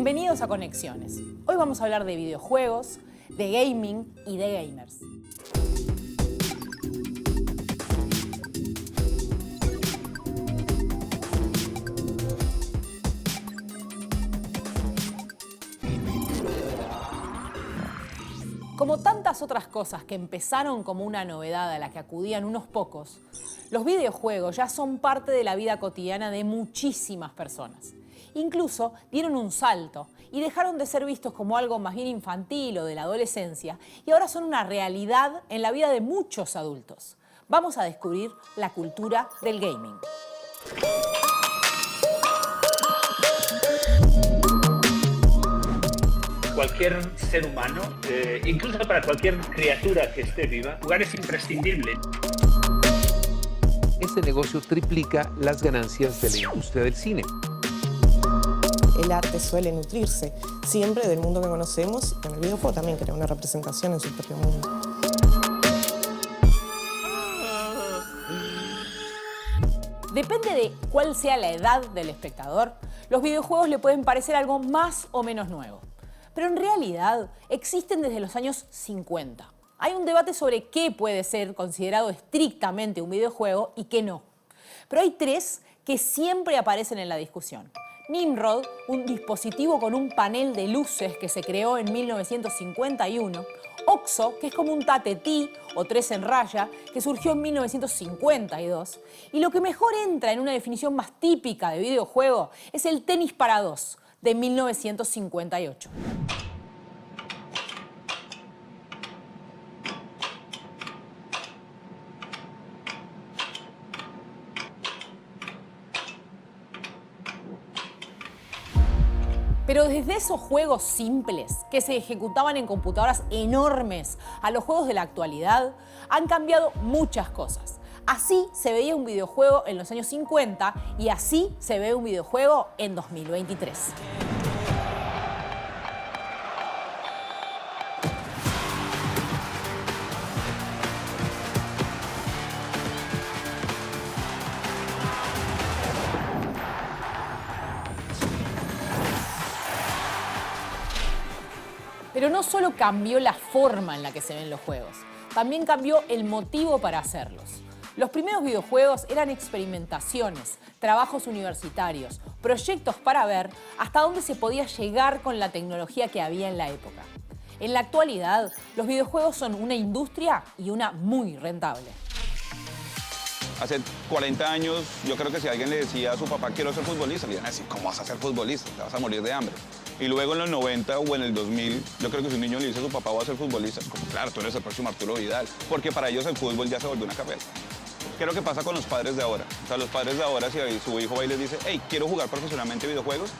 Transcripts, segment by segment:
Bienvenidos a Conexiones. Hoy vamos a hablar de videojuegos, de gaming y de gamers. Como tantas otras cosas que empezaron como una novedad a la que acudían unos pocos, los videojuegos ya son parte de la vida cotidiana de muchísimas personas. Incluso dieron un salto y dejaron de ser vistos como algo más bien infantil o de la adolescencia y ahora son una realidad en la vida de muchos adultos. Vamos a descubrir la cultura del gaming. Cualquier ser humano, incluso para cualquier criatura que esté viva, jugar es imprescindible. Este negocio triplica las ganancias de la industria del cine. El arte suele nutrirse siempre del mundo que conocemos y en el videojuego también crea una representación en su propio mundo. Depende de cuál sea la edad del espectador, los videojuegos le pueden parecer algo más o menos nuevo. Pero en realidad existen desde los años 50. Hay un debate sobre qué puede ser considerado estrictamente un videojuego y qué no. Pero hay tres que siempre aparecen en la discusión. Nimrod, un dispositivo con un panel de luces que se creó en 1951. Oxo, que es como un tatetí o tres en raya, que surgió en 1952. Y lo que mejor entra en una definición más típica de videojuego es el tenis para dos, de 1958. Pero desde esos juegos simples que se ejecutaban en computadoras enormes a los juegos de la actualidad, han cambiado muchas cosas. Así se veía un videojuego en los años 50 y así se ve un videojuego en 2023. Pero no solo cambió la forma en la que se ven los juegos, también cambió el motivo para hacerlos. Los primeros videojuegos eran experimentaciones, trabajos universitarios, proyectos para ver hasta dónde se podía llegar con la tecnología que había en la época. En la actualidad, los videojuegos son una industria y una muy rentable. Hace 40 años, yo creo que si alguien le decía a su papá quiero ser futbolista, le iban a decir, ¿cómo vas a ser futbolista? Te vas a morir de hambre. Y luego en los 90 o en el 2000, yo creo que si un niño le dice a su papá voy a ser futbolista, como claro, tú eres el próximo Arturo Vidal, porque para ellos el fútbol ya se volvió una carrera. ¿Qué es lo que pasa con los padres de ahora? O sea, los padres de ahora, si su hijo va y les dice, hey, quiero jugar profesionalmente videojuegos,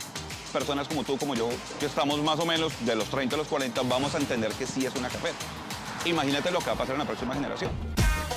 personas como tú, como yo, que estamos más o menos de los 30 a los 40, vamos a entender que sí es una carrera. Imagínate lo que va a pasar en la próxima generación.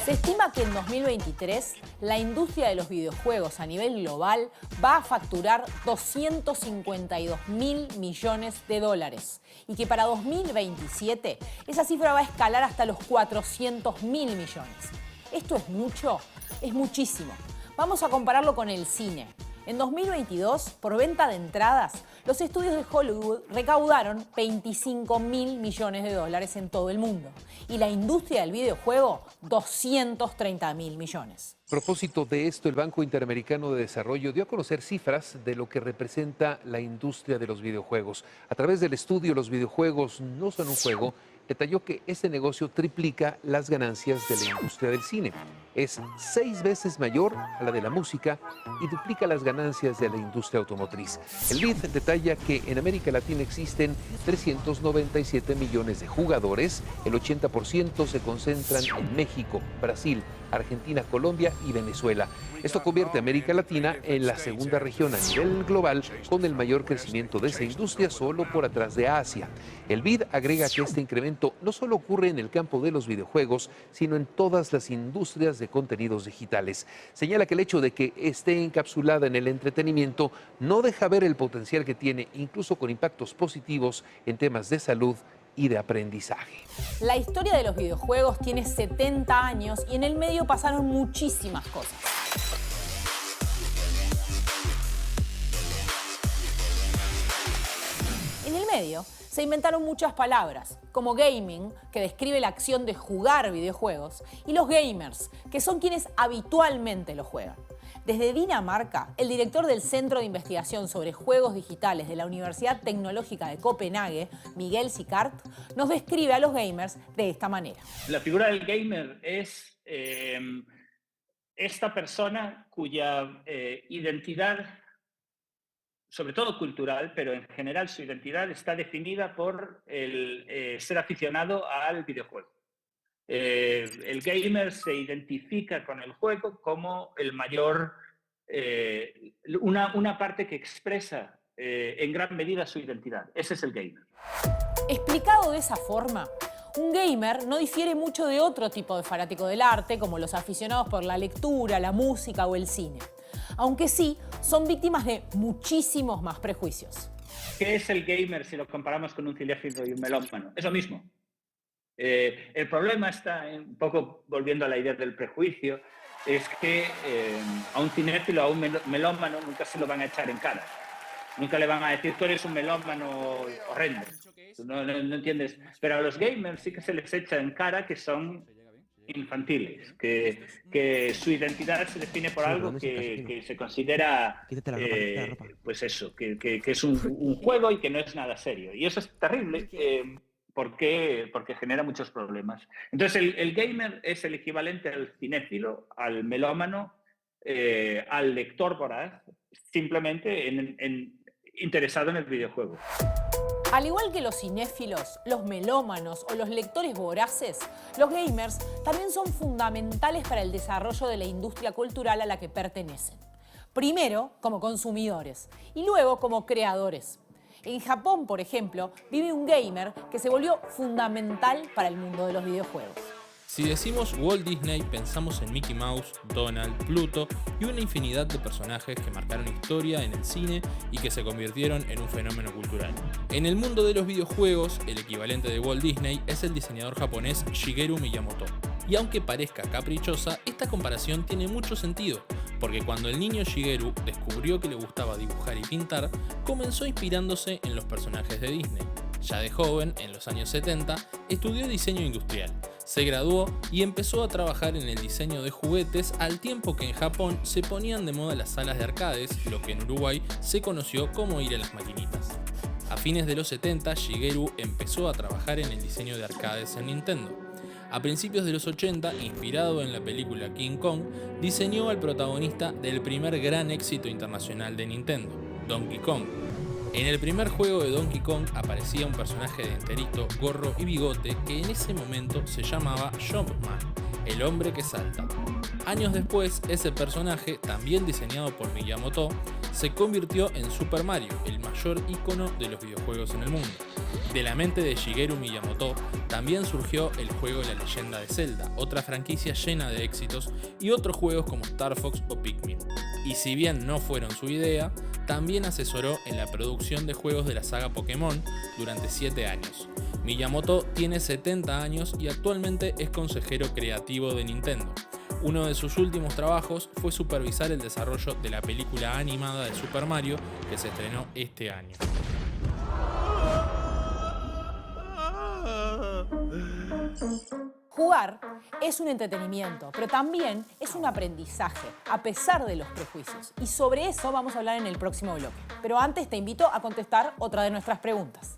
Se estima que en 2023 la industria de los videojuegos a nivel global va a facturar 252.000 millones de dólares y que para 2027 esa cifra va a escalar hasta los 400.000 millones. ¿Esto es mucho? Es muchísimo. Vamos a compararlo con el cine. En 2022, por venta de entradas, los estudios de Hollywood recaudaron 25.000 millones de dólares en todo el mundo. Y la industria del videojuego, 230.000 millones. A propósito de esto, el Banco Interamericano de Desarrollo dio a conocer cifras de lo que representa la industria de los videojuegos. A través del estudio Los videojuegos no son un juego, detalló que este negocio triplica las ganancias de la industria del cine. Es 6 veces mayor a la de la música y duplica las ganancias de la industria automotriz. El BID detalla que en América Latina existen 397 millones de jugadores, el 80% se concentran en México, Brasil, Argentina, Colombia y Venezuela. Esto convierte a América Latina en la segunda región a nivel global con el mayor crecimiento de esa industria, solo por atrás de Asia. El BID agrega que este incremento no solo ocurre en el campo de los videojuegos, sino en todas las industrias de contenidos digitales. Señala que el hecho de que esté encapsulada en el entretenimiento no deja ver el potencial que tiene, incluso con impactos positivos en temas de salud y de aprendizaje. La historia de los videojuegos tiene 70 años y en el medio pasaron muchísimas cosas. medio, se inventaron muchas palabras, como gaming, que describe la acción de jugar videojuegos, y los gamers, que son quienes habitualmente lo juegan. Desde Dinamarca, el director del Centro de Investigación sobre Juegos Digitales de la Universidad Tecnológica de Copenhague, Miguel Sicart, nos describe a los gamers de esta manera. La figura del gamer es esta persona cuya identidad, sobre todo cultural, pero en general su identidad está definida por el ser aficionado al videojuego. El gamer se identifica con el juego como el mayor, una parte que expresa en gran medida su identidad. Ese es el gamer. Explicado de esa forma, un gamer no difiere mucho de otro tipo de fanático del arte, como los aficionados por la lectura, la música o el cine. Aunque sí, son víctimas de muchísimos más prejuicios. ¿Qué es el gamer si lo comparamos con un cinéfilo y un melómano? Es lo mismo. El problema está, un poco volviendo a la idea del prejuicio, es que a un cinéfilo, a un melómano, nunca se lo van a echar en cara. Nunca le van a decir, tú eres un melómano horrendo. No entiendes. Pero a los gamers sí que se les echa en cara que son infantiles, que su identidad se define por algo que se considera, pues eso, que es un juego y que no es nada serio. Y eso es terrible. Porque genera muchos problemas. Entonces, el gamer es el equivalente al cinéfilo, al melómano, al lector voraz, simplemente interesado en el videojuego. Al igual que los cinéfilos, los melómanos o los lectores voraces, los gamers también son fundamentales para el desarrollo de la industria cultural a la que pertenecen. Primero, como consumidores y luego como creadores. En Japón, por ejemplo, vive un gamer que se volvió fundamental para el mundo de los videojuegos. Si decimos Walt Disney, pensamos en Mickey Mouse, Donald, Pluto y una infinidad de personajes que marcaron historia en el cine y que se convirtieron en un fenómeno cultural. En el mundo de los videojuegos, el equivalente de Walt Disney es el diseñador japonés Shigeru Miyamoto. Y aunque parezca caprichosa, esta comparación tiene mucho sentido, porque cuando el niño Shigeru descubrió que le gustaba dibujar y pintar, comenzó inspirándose en los personajes de Disney. Ya de joven, en los años 70, estudió diseño industrial, se graduó y empezó a trabajar en el diseño de juguetes al tiempo que en Japón se ponían de moda las salas de arcades, lo que en Uruguay se conoció como ir a las maquinitas. A fines de los 70, Shigeru empezó a trabajar en el diseño de arcades en Nintendo. A principios de los 80, inspirado en la película King Kong, diseñó al protagonista del primer gran éxito internacional de Nintendo, Donkey Kong. En el primer juego de Donkey Kong aparecía un personaje de enterito, gorro y bigote que en ese momento se llamaba Jumpman, el hombre que salta. Años después, ese personaje, también diseñado por Miyamoto, se convirtió en Super Mario, el mayor ícono de los videojuegos en el mundo. De la mente de Shigeru Miyamoto también surgió el juego La Leyenda de Zelda, otra franquicia llena de éxitos, y otros juegos como Star Fox o Pikmin. Y si bien no fueron su idea, también asesoró en la producción de juegos de la saga Pokémon durante 7 años. Miyamoto tiene 70 años y actualmente es consejero creativo de Nintendo. Uno de sus últimos trabajos fue supervisar el desarrollo de la película animada de Super Mario que se estrenó este año. Jugar es un entretenimiento, pero también es un aprendizaje, a pesar de los prejuicios. Y sobre eso vamos a hablar en el próximo bloque. Pero antes te invito a contestar otra de nuestras preguntas.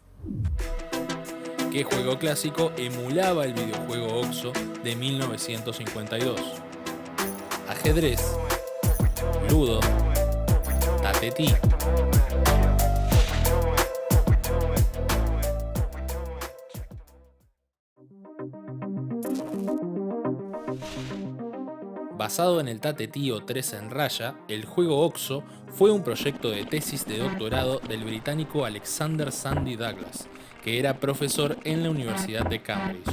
¿Qué juego clásico emulaba el videojuego OXO de 1952? Ajedrez, Ludo, Tatetí. Basado en el Tatetí o 3 en raya, el juego OXO fue un proyecto de tesis de doctorado del británico Alexander Sandy Douglas, que era profesor en la Universidad de Cambridge.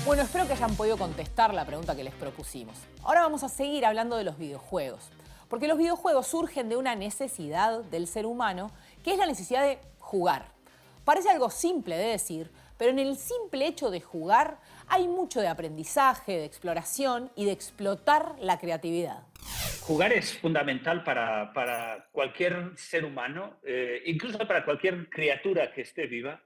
Bueno, espero que hayan podido contestar la pregunta que les propusimos. Ahora vamos a seguir hablando de los videojuegos, porque los videojuegos surgen de una necesidad del ser humano, que es la necesidad de jugar. Parece algo simple de decir, pero en el simple hecho de jugar hay mucho de aprendizaje, de exploración y de explotar la creatividad. Jugar es fundamental para cualquier ser humano, incluso para cualquier criatura que esté viva.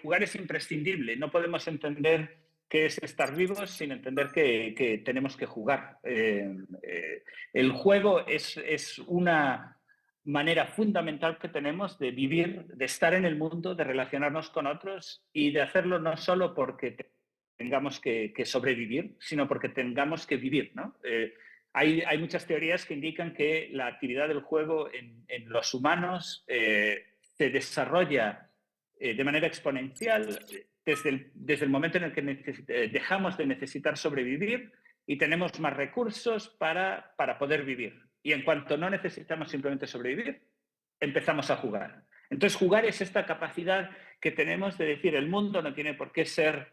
Jugar es imprescindible. No podemos entender qué es estar vivos sin entender que tenemos que jugar. El juego es una manera fundamental que tenemos de vivir, de estar en el mundo, de relacionarnos con otros y de hacerlo no solo porque tengamos que sobrevivir, sino porque tengamos que vivir, ¿no? Hay muchas teorías que indican que la actividad del juego en los humanos se desarrolla de manera exponencial desde el momento en el que dejamos de necesitar sobrevivir y tenemos más recursos para poder vivir. Y en cuanto no necesitamos simplemente sobrevivir, empezamos a jugar. Entonces, jugar es esta capacidad que tenemos de decir, el mundo no tiene por qué ser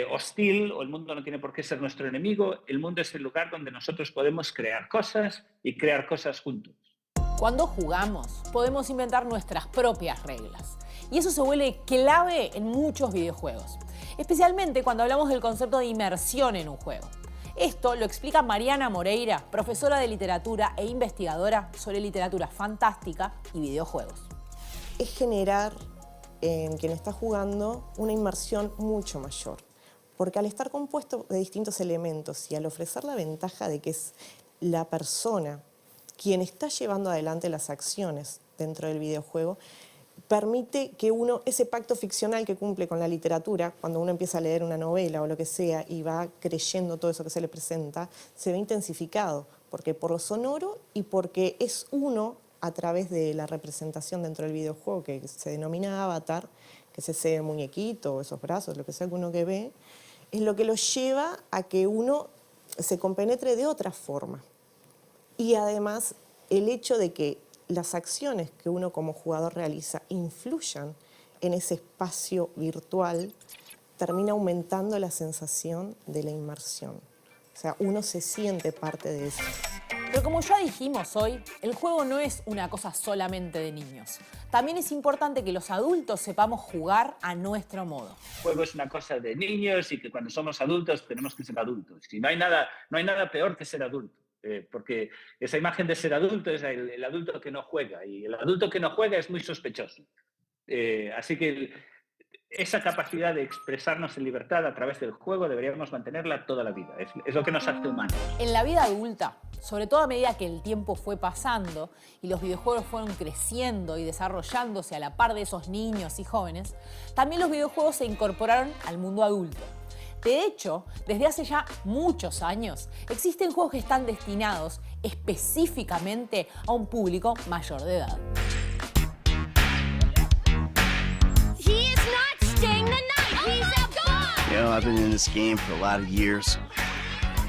hostil, o el mundo no tiene por qué ser nuestro enemigo. El mundo es el lugar donde nosotros podemos crear cosas y crear cosas juntos. Cuando jugamos, podemos inventar nuestras propias reglas. Y eso se vuelve clave en muchos videojuegos, especialmente cuando hablamos del concepto de inmersión en un juego. Esto lo explica Mariana Moreira, profesora de literatura e investigadora sobre literatura fantástica y videojuegos. Es generar en quien está jugando una inmersión mucho mayor, porque al estar compuesto de distintos elementos y al ofrecer la ventaja de que es la persona quien está llevando adelante las acciones dentro del videojuego, permite que uno, ese pacto ficcional que cumple con la literatura, cuando uno empieza a leer una novela o lo que sea y va creyendo todo eso que se le presenta, se ve intensificado, porque por lo sonoro y porque es uno a través de la representación dentro del videojuego que se denomina avatar, que es ese muñequito o esos brazos, lo que sea que uno que ve, es lo que lo lleva a que uno se compenetre de otra forma. Y además el hecho de que las acciones que uno como jugador realiza influyan en ese espacio virtual, termina aumentando la sensación de la inmersión. O sea, uno se siente parte de eso. Pero como ya dijimos hoy, el juego no es una cosa solamente de niños. También es importante que los adultos sepamos jugar a nuestro modo. El juego es una cosa de niños y que cuando somos adultos tenemos que ser adultos. Y no hay nada peor que ser adulto. Porque esa imagen de ser adulto es el adulto que no juega, y el adulto que no juega es muy sospechoso. Así que esa capacidad de expresarnos en libertad a través del juego deberíamos mantenerla toda la vida. Es lo que nos hace humanos. En la vida adulta, sobre todo a medida que el tiempo fue pasando y los videojuegos fueron creciendo y desarrollándose a la par de esos niños y jóvenes, también los videojuegos se incorporaron al mundo adulto. De hecho, desde hace ya muchos años, existen juegos que están destinados específicamente a un público mayor de edad. You know, I've been in this game for a lot of years,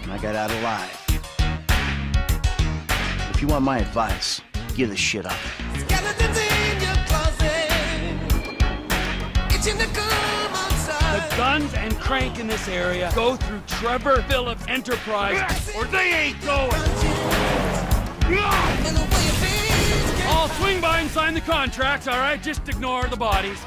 and I got out alive. If you want my advice, give this shit up. Skeletons in your closet, itching to come outside. The guns and crank in this area go through Trevor Phillips Enterprise, or they ain't going. I'll swing by and sign the contracts, all right? Just ignore the bodies.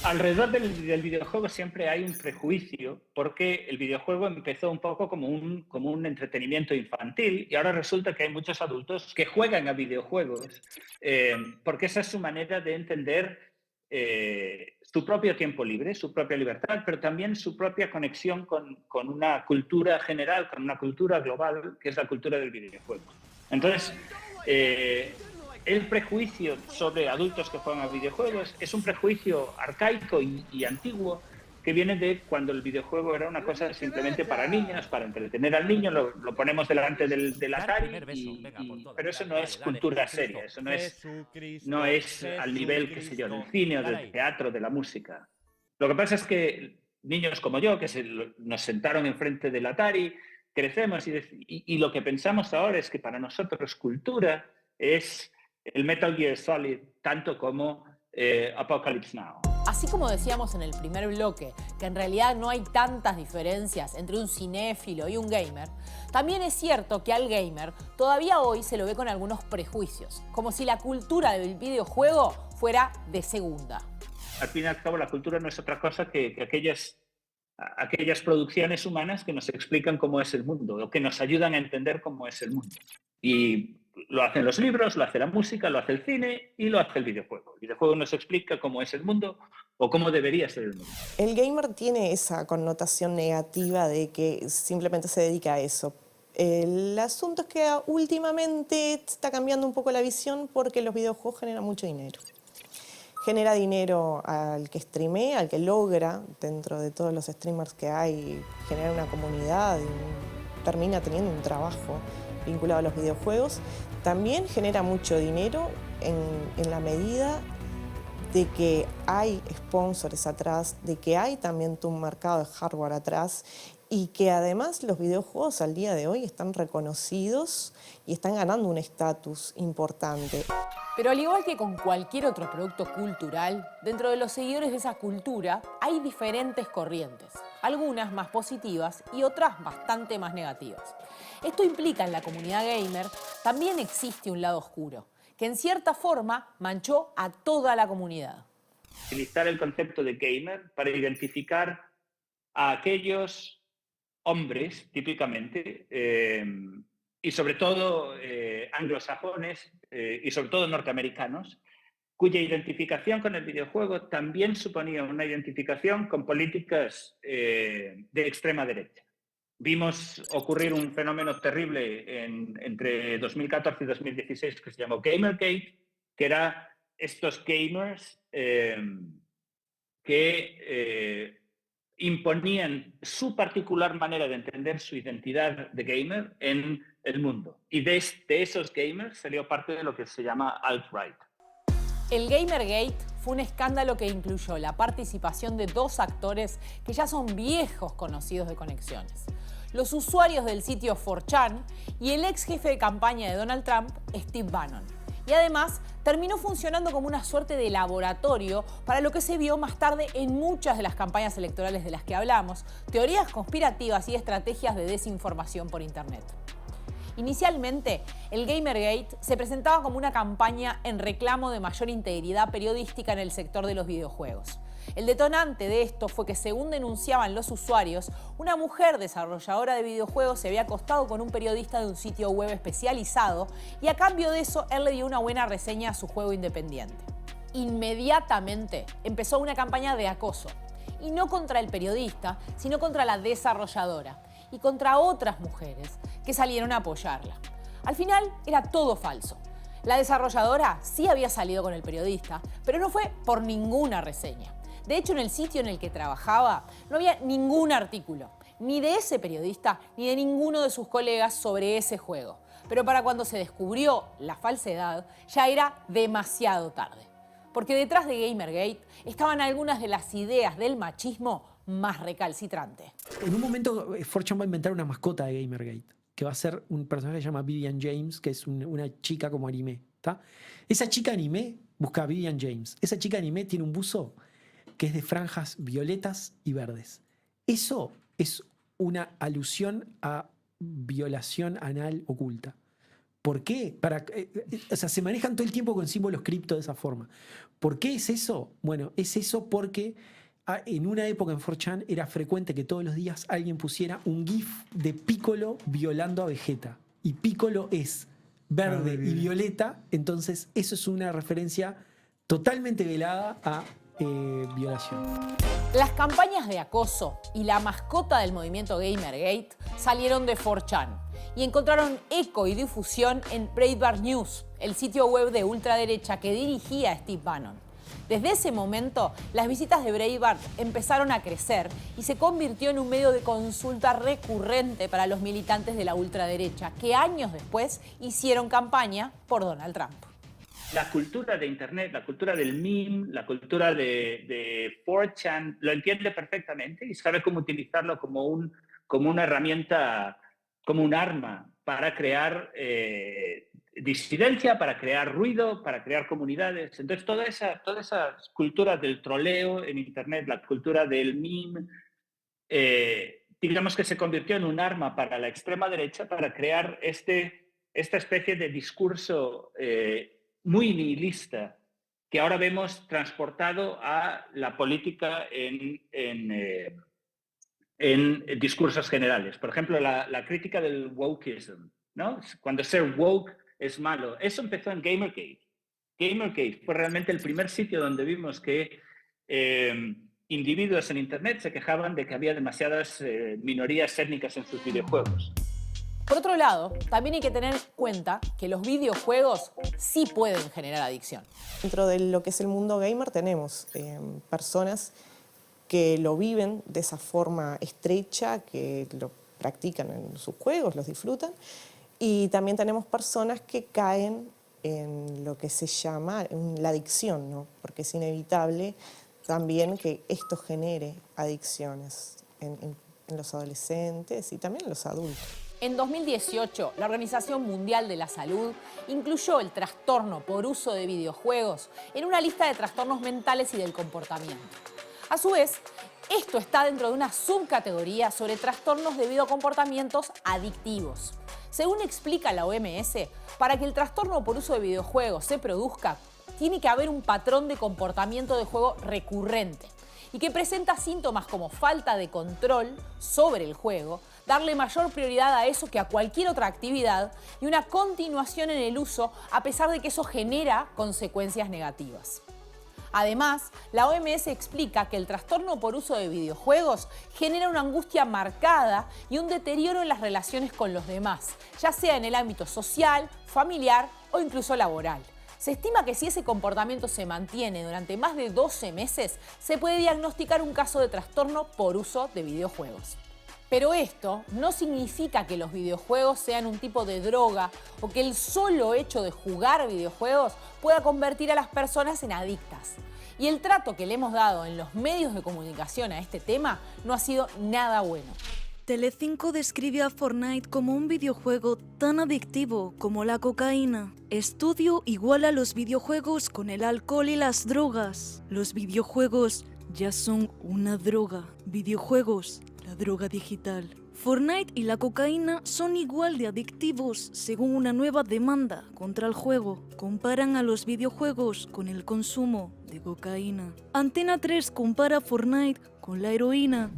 Alrededor del videojuego siempre hay un prejuicio, porque el videojuego empezó un poco como un entretenimiento infantil, y ahora resulta que hay muchos adultos que juegan a videojuegos porque esa es su manera de entender su propio tiempo libre, su propia libertad, pero también su propia conexión con una cultura general, con una cultura global, que es la cultura del videojuego. Entonces, el prejuicio sobre adultos que juegan a videojuegos es un prejuicio arcaico y antiguo, que viene de cuando el videojuego era una cosa simplemente para niños, para entretener al niño, lo ponemos delante del Atari, pero eso no es cultura seria, eso no es al nivel, qué sé yo, del cine o del teatro, de la música. Lo que pasa es que niños como yo, que nos sentaron enfrente del Atari, crecemos y lo que pensamos ahora es que para nosotros cultura es el Metal Gear Solid, tanto como Apocalypse Now. Así como decíamos en el primer bloque, que en realidad no hay tantas diferencias entre un cinéfilo y un gamer, también es cierto que al gamer todavía hoy se lo ve con algunos prejuicios, como si la cultura del videojuego fuera de segunda. Al fin y al cabo, la cultura no es otra cosa que aquellas aquellas producciones humanas que nos explican cómo es el mundo o que nos ayudan a entender cómo es el mundo. Y lo hacen los libros, lo hace la música, lo hace el cine y lo hace el videojuego. El videojuego nos explica cómo es el mundo o cómo debería ser el mundo. El gamer tiene esa connotación negativa de que simplemente se dedica a eso. El asunto es que últimamente está cambiando un poco la visión porque los videojuegos generan mucho dinero. Genera dinero al que streamea, al que logra, dentro de todos los streamers que hay, generar una comunidad y termina teniendo un trabajo vinculado a los videojuegos. También genera mucho dinero en la medida de que hay sponsors atrás, de que hay también todo un mercado de hardware atrás y que además los videojuegos al día de hoy están reconocidos y están ganando un estatus importante. Pero al igual que con cualquier otro producto cultural, dentro de los seguidores de esa cultura hay diferentes corrientes, algunas más positivas y otras bastante más negativas. Esto implica en la comunidad gamer también existe un lado oscuro, que en cierta forma manchó a toda la comunidad. Utilizar el concepto de gamer para identificar a aquellos hombres, típicamente, y sobre todo anglosajones y sobre todo norteamericanos, cuya identificación con el videojuego también suponía una identificación con políticas de extrema derecha. Vimos ocurrir un fenómeno terrible entre 2014 y 2016 que se llamó Gamergate, que era estos gamers que imponían su particular manera de entender su identidad de gamer en el mundo. Y de esos gamers salió parte de lo que se llama alt-right. El Gamergate fue un escándalo que incluyó la participación de dos actores que ya son viejos conocidos de Conexiones. Los usuarios del sitio 4chan y el ex jefe de campaña de Donald Trump, Steve Bannon. Y además terminó funcionando como una suerte de laboratorio para lo que se vio más tarde en muchas de las campañas electorales de las que hablamos, teorías conspirativas y estrategias de desinformación por Internet. Inicialmente, el Gamergate se presentaba como una campaña en reclamo de mayor integridad periodística en el sector de los videojuegos. El detonante de esto fue que, según denunciaban los usuarios, una mujer desarrolladora de videojuegos se había acostado con un periodista de un sitio web especializado y a cambio de eso él le dio una buena reseña a su juego independiente. Inmediatamente empezó una campaña de acoso, y no contra el periodista, sino contra la desarrolladora y contra otras mujeres que salieron a apoyarla. Al final era todo falso. La desarrolladora sí había salido con el periodista, pero no fue por ninguna reseña. De hecho, en el sitio en el que trabajaba no había ningún artículo, ni de ese periodista ni de ninguno de sus colegas sobre ese juego. Pero para cuando se descubrió la falsedad, ya era demasiado tarde. Porque detrás de Gamergate estaban algunas de las ideas del machismo más recalcitrante. En un momento, 4chan va a inventar una mascota de Gamergate, que va a ser un personaje que se llama Vivian James, que es una chica como anime. ¿Tá? Esa chica anime, busca a Vivian James, esa chica anime tiene un buzo que es de franjas violetas y verdes. Eso es una alusión a violación anal oculta. ¿Por qué? O sea, se manejan todo el tiempo con símbolos cripto de esa forma. ¿Por qué es eso? Bueno, es eso porque en una época en 4chan era frecuente que todos los días alguien pusiera un GIF de Piccolo violando a Vegeta. Y Piccolo es verde y violeta, entonces eso es una referencia totalmente velada a violación. Las campañas de acoso y la mascota del movimiento Gamergate salieron de 4chan y encontraron eco y difusión en Breitbart News, el sitio web de ultraderecha que dirigía Steve Bannon. Desde ese momento, las visitas de Breitbart empezaron a crecer y se convirtió en un medio de consulta recurrente para los militantes de la ultraderecha, que años después hicieron campaña por Donald Trump. La cultura de Internet, la cultura del meme, la cultura de 4chan, lo entiende perfectamente y sabe cómo utilizarlo como una herramienta, como un arma para crear disidencia, para crear ruido, para crear comunidades. Entonces, toda esa cultura del troleo en Internet, la cultura del meme, digamos que se convirtió en un arma para la extrema derecha para crear esta especie de discurso muy nihilista que ahora vemos transportado a la política en en discursos generales. Por ejemplo, la crítica del wokeism, ¿no? Cuando ser woke es malo. Eso empezó en Gamergate. Gamergate fue realmente el primer sitio donde vimos que individuos en Internet se quejaban de que había demasiadas minorías étnicas en sus videojuegos. Por otro lado, también hay que tener en cuenta que los videojuegos sí pueden generar adicción. Dentro de lo que es el mundo gamer tenemos personas que lo viven de esa forma estrecha, que lo practican en sus juegos, los disfrutan, y también tenemos personas que caen en lo que se llama la adicción, ¿no? Porque es inevitable también que esto genere adicciones en los adolescentes y también en los adultos. En 2018, la Organización Mundial de la Salud incluyó el trastorno por uso de videojuegos en una lista de trastornos mentales y del comportamiento. A su vez, esto está dentro de una subcategoría sobre trastornos debido a comportamientos adictivos. Según explica la OMS, para que el trastorno por uso de videojuegos se produzca, tiene que haber un patrón de comportamiento de juego recurrente y que presenta síntomas como falta de control sobre el juego, darle mayor prioridad a eso que a cualquier otra actividad y una continuación en el uso a pesar de que eso genera consecuencias negativas. Además, la OMS explica que el trastorno por uso de videojuegos genera una angustia marcada y un deterioro en las relaciones con los demás, ya sea en el ámbito social, familiar o incluso laboral. Se estima que si ese comportamiento se mantiene durante más de 12 meses, se puede diagnosticar un caso de trastorno por uso de videojuegos. Pero esto no significa que los videojuegos sean un tipo de droga o que el solo hecho de jugar videojuegos pueda convertir a las personas en adictas. Y el trato que le hemos dado en los medios de comunicación a este tema no ha sido nada bueno. Telecinco describe a Fortnite como un videojuego tan adictivo como la cocaína. Estudio iguala los videojuegos con el alcohol y las drogas. Los videojuegos ya son una droga. Videojuegos, la droga digital. Fortnite y la cocaína son igual de adictivos según una nueva demanda contra el juego. Comparan a los videojuegos con el consumo de cocaína. Antena 3 compara Fortnite con la heroína.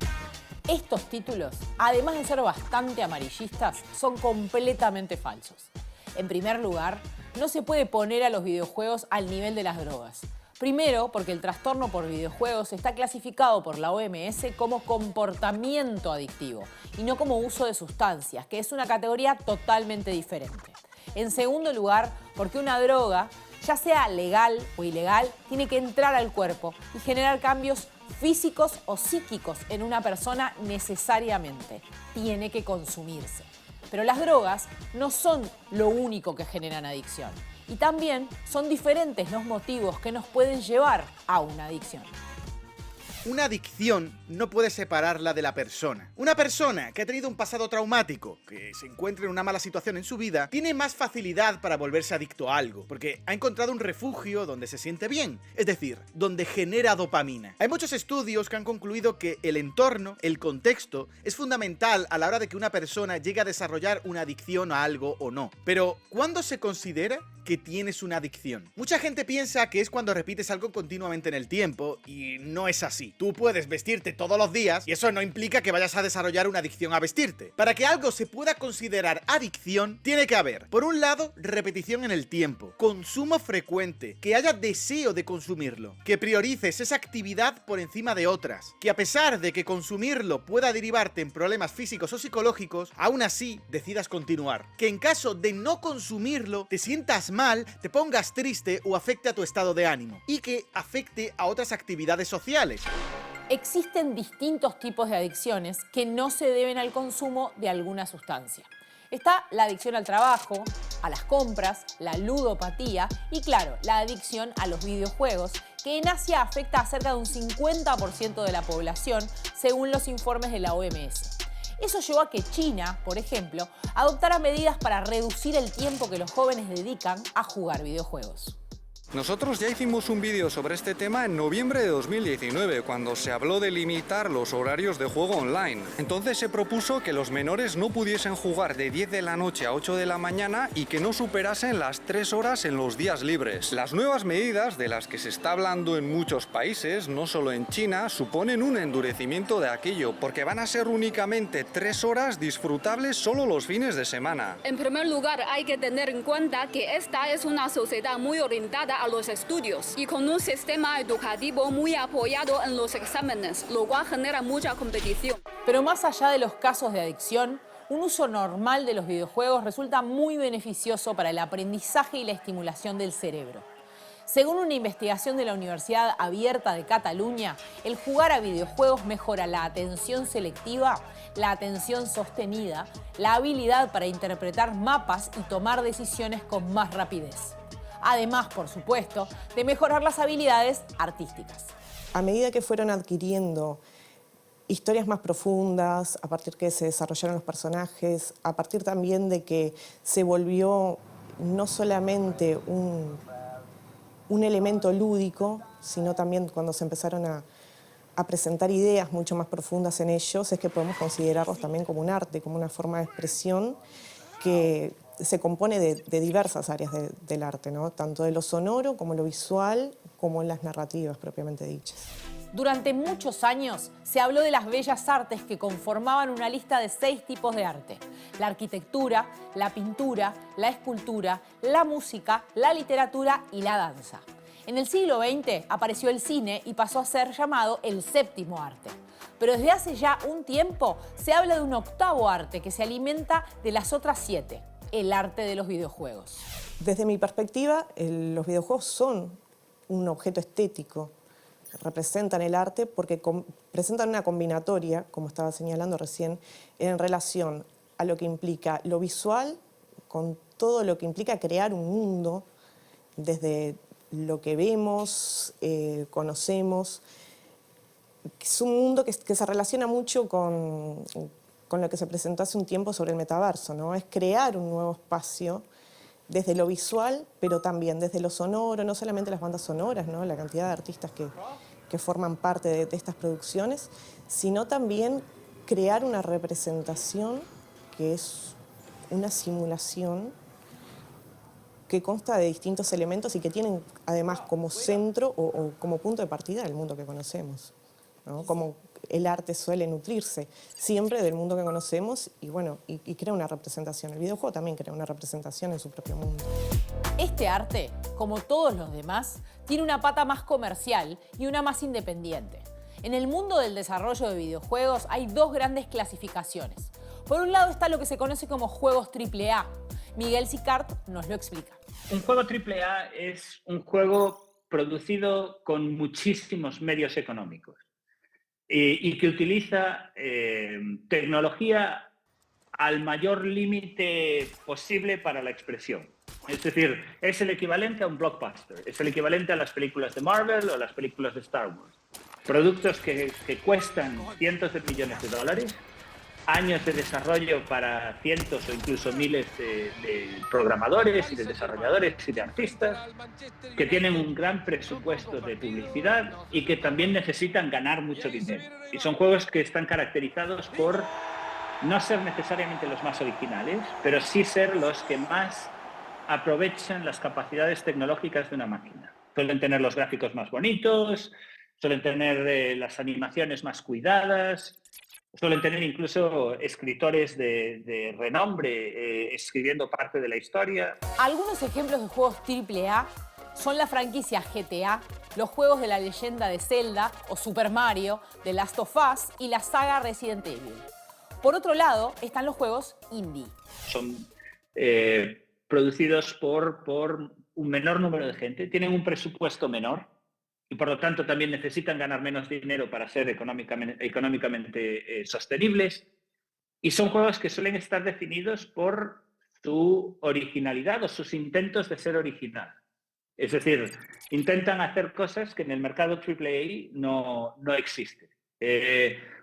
Estos títulos, además de ser bastante amarillistas, son completamente falsos. En primer lugar, no se puede poner a los videojuegos al nivel de las drogas. Primero, porque el trastorno por videojuegos está clasificado por la OMS como comportamiento adictivo y no como uso de sustancias, que es una categoría totalmente diferente. En segundo lugar, porque una droga, ya sea legal o ilegal, tiene que entrar al cuerpo y generar cambios físicos o psíquicos en una persona necesariamente. Tiene que consumirse. Pero las drogas no son lo único que generan adicción. Y también son diferentes los motivos que nos pueden llevar a una adicción. Una adicción no puede separarla de la persona. Una persona que ha tenido un pasado traumático, que se encuentra en una mala situación en su vida, tiene más facilidad para volverse adicto a algo, porque ha encontrado un refugio donde se siente bien, es decir, donde genera dopamina. Hay muchos estudios que han concluido que el entorno, el contexto, es fundamental a la hora de que una persona llegue a desarrollar una adicción a algo o no. Pero, ¿cuándo se considera que tienes una adicción? Mucha gente piensa que es cuando repites algo continuamente en el tiempo, y no es así. Tú puedes vestirte todos los días y eso no implica que vayas a desarrollar una adicción a vestirte. Para que algo se pueda considerar adicción, tiene que haber, por un lado, repetición en el tiempo, consumo frecuente, que haya deseo de consumirlo, que priorices esa actividad por encima de otras, que a pesar de que consumirlo pueda derivarte en problemas físicos o psicológicos, aún así decidas continuar, que en caso de no consumirlo te sientas mal, te pongas triste o afecte a tu estado de ánimo, y que afecte a otras actividades sociales. Existen distintos tipos de adicciones que no se deben al consumo de alguna sustancia. Está la adicción al trabajo, a las compras, la ludopatía y, claro, la adicción a los videojuegos, que en Asia afecta a cerca de un 50% de la población, según los informes de la OMS. Eso llevó a que China, por ejemplo, adoptara medidas para reducir el tiempo que los jóvenes dedican a jugar videojuegos. Nosotros ya hicimos un vídeo sobre este tema en noviembre de 2019, cuando se habló de limitar los horarios de juego online. Entonces se propuso que los menores no pudiesen jugar de 10 de la noche a 8 de la mañana y que no superasen las 3 horas en los días libres. Las nuevas medidas, de las que se está hablando en muchos países, no solo en China, suponen un endurecimiento de aquello, porque van a ser únicamente 3 horas disfrutables solo los fines de semana. En primer lugar, hay que tener en cuenta que esta es una sociedad muy orientada a los estudios y con un sistema educativo muy apoyado en los exámenes, lo cual genera mucha competición. Pero más allá de los casos de adicción, un uso normal de los videojuegos resulta muy beneficioso para el aprendizaje y la estimulación del cerebro. Según una investigación de la Universidad Abierta de Cataluña, el jugar a videojuegos mejora la atención selectiva, la atención sostenida, la habilidad para interpretar mapas y tomar decisiones con más rapidez. Además, por supuesto, de mejorar las habilidades artísticas. A medida que fueron adquiriendo historias más profundas, a partir que se desarrollaron los personajes, a partir también de que se volvió no solamente un elemento lúdico, sino también cuando se empezaron a presentar ideas mucho más profundas en ellos, es que podemos considerarlos también como un arte, como una forma de expresión que se compone de diversas áreas del arte, ¿no? Tanto de lo sonoro como lo visual, como en las narrativas propiamente dichas. Durante muchos años se habló de las bellas artes que conformaban una lista de 6 tipos de arte: la arquitectura, la pintura, la escultura, la música, la literatura y la danza. En el siglo XX apareció el cine y pasó a ser llamado el 7º arte. Pero desde hace ya un tiempo se habla de un 8º arte que se alimenta de las otras 7, el arte de los videojuegos. Desde mi perspectiva, los videojuegos son un objeto estético, representan el arte porque presentan una combinatoria, como estaba señalando recién, en relación a lo que implica lo visual, con todo lo que implica crear un mundo, desde lo que vemos, conocemos. Es un mundo que se relaciona mucho con lo que se presentó hace un tiempo sobre el metaverso, ¿no? Es crear un nuevo espacio desde lo visual, pero también desde lo sonoro, no solamente las bandas sonoras, ¿no? La cantidad de artistas que forman parte de estas producciones, sino también crear una representación que es una simulación que consta de distintos elementos y que tienen además como centro o como punto de partida el mundo que conocemos, ¿no? Como el arte suele nutrirse siempre del mundo que conocemos y bueno, y crea una representación. El videojuego también crea una representación en su propio mundo. Este arte, como todos los demás, tiene una pata más comercial y una más independiente. En el mundo del desarrollo de videojuegos hay 2 grandes clasificaciones. Por un lado está lo que se conoce como juegos AAA. Miguel Sicart nos lo explica. Un juego AAA es un juego producido con muchísimos medios económicos y que utiliza tecnología al mayor límite posible para la expresión. Es decir, es el equivalente a un blockbuster, es el equivalente a las películas de Marvel o las películas de Star Wars. Productos que cuestan cientos de millones de dólares, años de desarrollo para cientos o incluso miles de programadores y de desarrolladores y de artistas, que tienen un gran presupuesto de publicidad y que también necesitan ganar mucho dinero. Y son juegos que están caracterizados por no ser necesariamente los más originales, pero sí ser los que más aprovechan las capacidades tecnológicas de una máquina. Suelen tener los gráficos más bonitos, suelen tener las animaciones más cuidadas, suelen tener incluso escritores de renombre escribiendo parte de la historia. Algunos ejemplos de juegos AAA son la franquicia GTA, los juegos de la leyenda de Zelda o Super Mario, The Last of Us y la saga Resident Evil. Por otro lado, están los juegos indie. Son producidos por un menor número de gente, tienen un presupuesto menor y por lo tanto también necesitan ganar menos dinero para ser económicamente sostenibles. Y son juegos que suelen estar definidos por su originalidad o sus intentos de ser original. Es decir, intentan hacer cosas que en el mercado AAA no existen.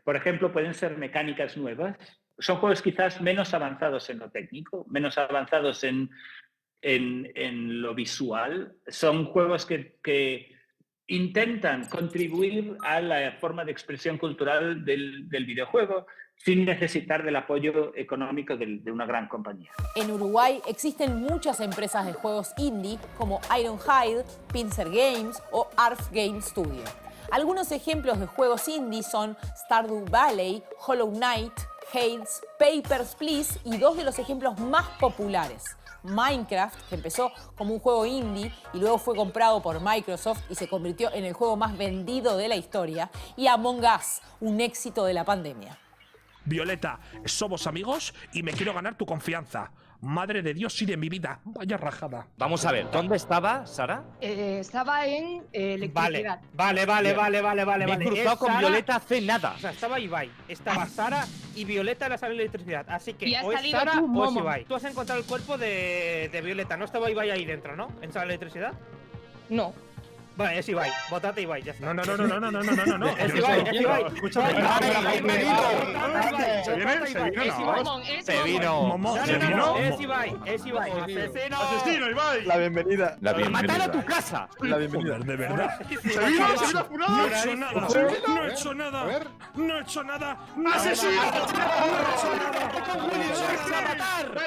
Por ejemplo, pueden ser mecánicas nuevas. Son juegos quizás menos avanzados en lo técnico, menos avanzados en en lo visual. Son juegos que intentan contribuir a la forma de expresión cultural del videojuego sin necesitar del apoyo económico de una gran compañía. En Uruguay existen muchas empresas de juegos indie como Ironhide, Pincer Games o Arf Game Studio. Algunos ejemplos de juegos indie son Stardew Valley, Hollow Knight, Hades, Papers, Please y dos de los ejemplos más populares. Minecraft, que empezó como un juego indie y luego fue comprado por Microsoft y se convirtió en el juego más vendido de la historia, y Among Us, un éxito de la pandemia. Violeta, somos amigos y me quiero ganar tu confianza. Madre de Dios y de mi vida. Vaya rajada. Vamos a ver, ¿dónde estaba, Sara? Estaba en electricidad. Vale. Me he cruzado con Violeta hace nada. O sea, estaba Ibai, estaba Sara y Violeta en la sala de electricidad. Así que Y ha o es salido Sara tú, o es Momo. Ibai. Tú has encontrado el cuerpo de Violeta. No estaba Ibai ahí dentro, ¿no? En sala de electricidad. No. Vale, es Ibai. Votate Ibai, ya está. No. Es Ibai, es Ibai. Escúchame. Se vino. Es Ibai, es Ibai. Asesino. Asesino, Ibai. La bienvenida. ¡Matar a tu casa! La bienvenida. De verdad. Se vino furado. No he hecho nada. No he hecho nada. No he hecho nada. ¡Asesino!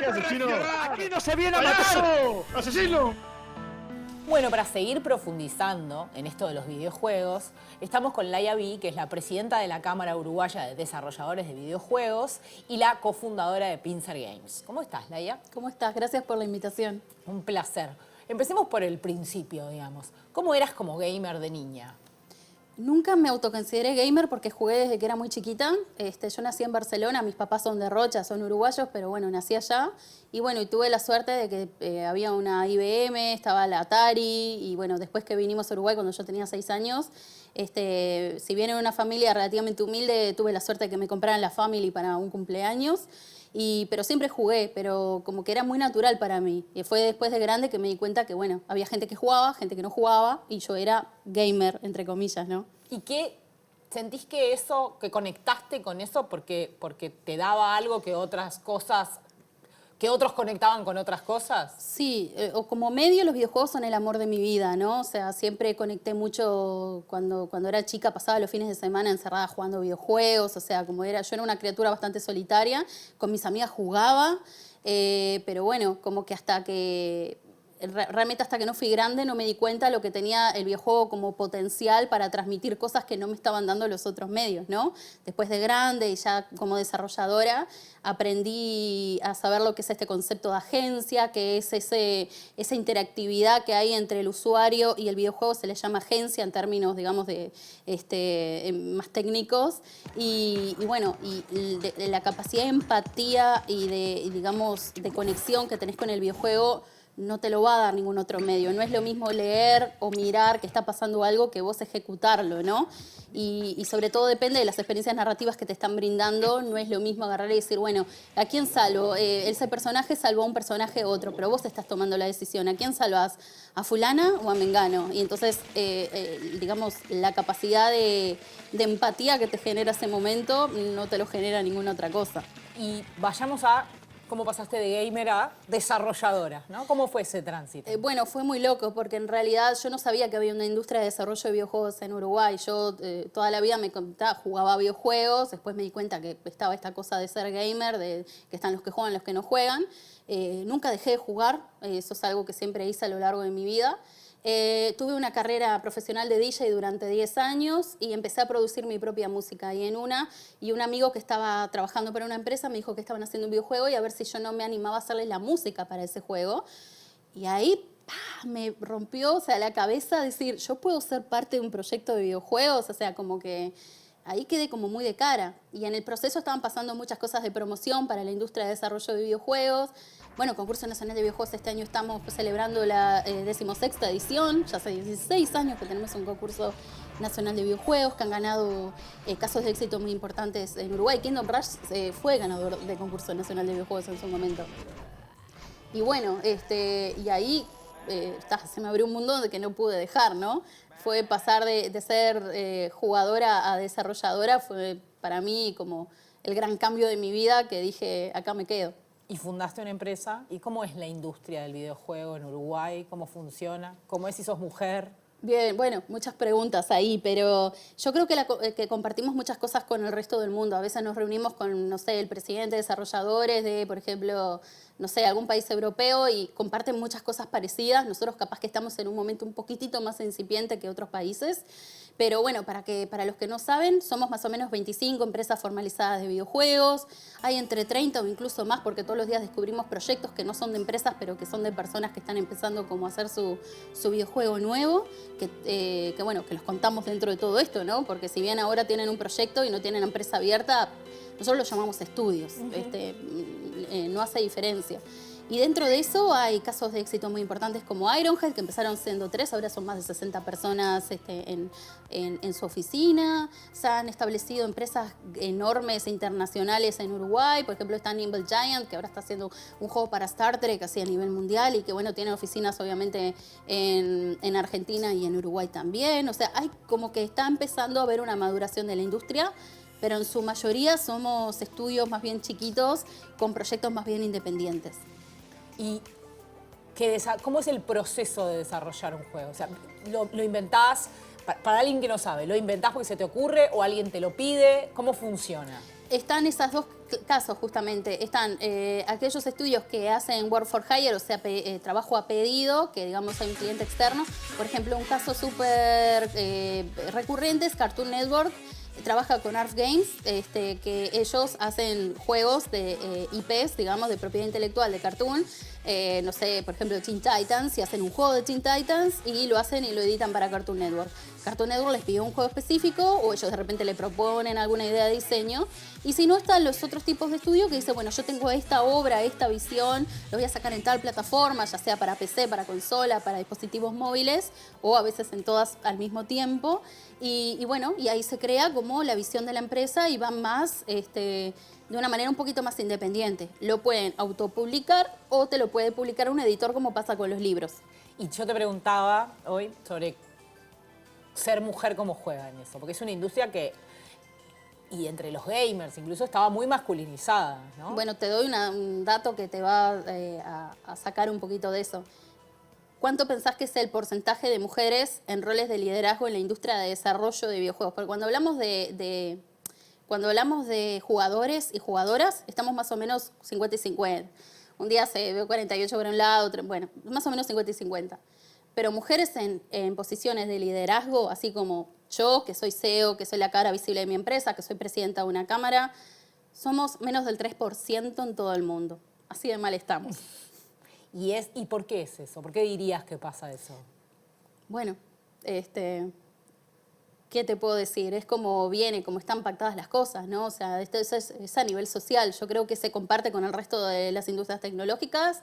¡Asesino! ¡Aquí no se viene a matar! ¡Asesino! Bueno, para seguir profundizando en esto de los videojuegos, estamos con Laia B, que es la presidenta de la Cámara Uruguaya de Desarrolladores de Videojuegos y la cofundadora de Pincer Games. ¿Cómo estás, Laia? ¿Cómo estás? Gracias por la invitación. Un placer. Empecemos por el principio, digamos. ¿Cómo eras como gamer de niña? Nunca me autoconsideré gamer porque jugué desde que era muy chiquita. Yo nací en Barcelona, mis papás son de Rocha, son uruguayos, pero bueno, nací allá. Y bueno, y tuve la suerte de que había una IBM, estaba la Atari, y bueno, después que vinimos a Uruguay cuando yo tenía 6 años, si bien en una familia relativamente humilde, tuve la suerte de que me compraran la Family para un cumpleaños. Pero siempre jugué, pero como que era muy natural para mí. Y fue después de grande que me di cuenta que, bueno, había gente que jugaba, gente que no jugaba, y yo era gamer, entre comillas, ¿no? ¿Y qué sentís que eso, que conectaste con eso porque te daba algo que otras cosas, que otros conectaban con otras cosas? Sí, o como medio los videojuegos son el amor de mi vida, ¿no? O sea, siempre conecté mucho cuando era chica, pasaba los fines de semana encerrada jugando videojuegos, o sea, yo era una criatura bastante solitaria, con mis amigas jugaba, pero bueno, como que realmente hasta que no fui grande no me di cuenta lo que tenía el videojuego como potencial para transmitir cosas que no me estaban dando los otros medios, ¿no? Después de grande y ya como desarrolladora aprendí a saber lo que es este concepto de agencia, que es esa interactividad que hay entre el usuario y el videojuego, se le llama agencia en términos, digamos, más técnicos. Y bueno, de la capacidad de empatía y de conexión que tenés con el videojuego no te lo va a dar ningún otro medio. No es lo mismo leer o mirar que está pasando algo que vos ejecutarlo, ¿no? Y sobre todo depende de las experiencias narrativas que te están brindando. No es lo mismo agarrar y decir, bueno, ¿a quién salvo? Ese personaje salvó a un personaje u otro, pero vos estás tomando la decisión. ¿A quién salvas? ¿A fulana o a mengano? Y entonces, digamos, la capacidad de empatía que te genera ese momento no te lo genera ninguna otra cosa. Y vayamos a cómo pasaste de gamer a desarrolladora, ¿no? ¿Cómo fue ese tránsito? Bueno, fue muy loco porque en realidad yo no sabía que había una industria de desarrollo de videojuegos en Uruguay. Yo toda la vida jugaba videojuegos, después me di cuenta que estaba esta cosa de ser gamer, de que están los que juegan, los que no juegan. Nunca dejé de jugar, eso es algo que siempre hice a lo largo de mi vida. Tuve una carrera profesional de DJ durante 10 años y empecé a producir mi propia música. Y un amigo que estaba trabajando para una empresa me dijo que estaban haciendo un videojuego y a ver si yo no me animaba a hacerles la música para ese juego. Y ahí me rompió, o sea, la cabeza decir, yo puedo ser parte de un proyecto de videojuegos, o sea, como que ahí quedé como muy de cara. Y en el proceso estaban pasando muchas cosas de promoción para la industria de desarrollo de videojuegos. Bueno, Concurso Nacional de Videojuegos, este año estamos celebrando la 16ª edición. Ya hace 16 años que tenemos un concurso nacional de videojuegos que han ganado casos de éxito muy importantes en Uruguay. Kingdom Rush fue ganador del Concurso Nacional de Videojuegos en su momento. Y bueno, y ahí se me abrió un mundo de que no pude dejar, ¿no? Fue pasar de ser jugadora a desarrolladora, fue para mí como el gran cambio de mi vida que dije, acá me quedo. Y fundaste una empresa. ¿Y cómo es la industria del videojuego en Uruguay? ¿Cómo funciona? ¿Cómo es si sos mujer? Bien, bueno, muchas preguntas ahí, pero yo creo que compartimos muchas cosas con el resto del mundo. A veces nos reunimos con, no sé, el presidente de desarrolladores de, por ejemplo, no sé, algún país europeo y comparten muchas cosas parecidas. Nosotros capaz que estamos en un momento un poquitito más incipiente que otros países. Pero bueno, para los que no saben, somos más o menos 25 empresas formalizadas de videojuegos. Hay entre 30 o incluso más, porque todos los días descubrimos proyectos que no son de empresas, pero que son de personas que están empezando como a hacer su videojuego nuevo, que bueno, que los contamos dentro de todo esto, ¿no? Porque si bien ahora tienen un proyecto y no tienen empresa abierta, nosotros lo llamamos estudios. No hace diferencia. Y dentro de eso hay casos de éxito muy importantes como Ironhead, que empezaron siendo 3, ahora son más de 60 personas en su oficina. Se han establecido empresas enormes e internacionales en Uruguay. Por ejemplo, está Nimble Giant, que ahora está haciendo un juego para Star Trek así a nivel mundial y que bueno, tiene oficinas obviamente en Argentina y en Uruguay también. O sea, hay como que está empezando a haber una maduración de la industria, pero en su mayoría somos estudios más bien chiquitos con proyectos más bien independientes. ¿Y cómo es el proceso de desarrollar un juego? O sea, ¿lo inventás, para alguien que no sabe, lo inventás porque se te ocurre o alguien te lo pide? ¿Cómo funciona? Están esos dos casos justamente. Están aquellos estudios que hacen work for hire, o sea, trabajo a pedido, que digamos hay un cliente externo. Por ejemplo, un caso súper recurrente es Cartoon Network. Trabaja con Arf Games, que ellos hacen juegos de IPs, digamos, de propiedad intelectual de Cartoon. No sé, por ejemplo, Teen Titans, y hacen un juego de Teen Titans y lo hacen y lo editan para Cartoon Network. Cartoon Network les pidió un juego específico o ellos de repente le proponen alguna idea de diseño. Y si no, están los otros tipos de estudio que dicen, bueno, yo tengo esta obra, esta visión, lo voy a sacar en tal plataforma, ya sea para PC, para consola, para dispositivos móviles o a veces en todas al mismo tiempo. Y bueno, y ahí se crea como la visión de la empresa y van más de una manera un poquito más independiente. Lo pueden autopublicar o te lo puede publicar un editor como pasa con los libros. Y yo te preguntaba hoy sobre ser mujer, cómo juega en eso, porque es una industria que, y entre los gamers incluso, estaba muy masculinizada, ¿no? Bueno, te doy un dato que te va a sacar un poquito de eso. ¿Cuánto pensás que es el porcentaje de mujeres en roles de liderazgo en la industria de desarrollo de videojuegos? Porque cuando hablamos de jugadores y jugadoras, estamos más o menos 50 y 50. Un día se ve 48 por un lado, bueno, más o menos 50 y 50. Pero mujeres en posiciones de liderazgo, así como yo, que soy CEO, que soy la cara visible de mi empresa, que soy presidenta de una cámara, somos menos del 3% en todo el mundo. Así de mal estamos. ¿Y por qué es eso? ¿Por qué dirías que pasa eso? Bueno, ¿qué te puedo decir? Es como están pactadas las cosas, ¿no? O sea, esto es a nivel social. Yo creo que se comparte con el resto de las industrias tecnológicas.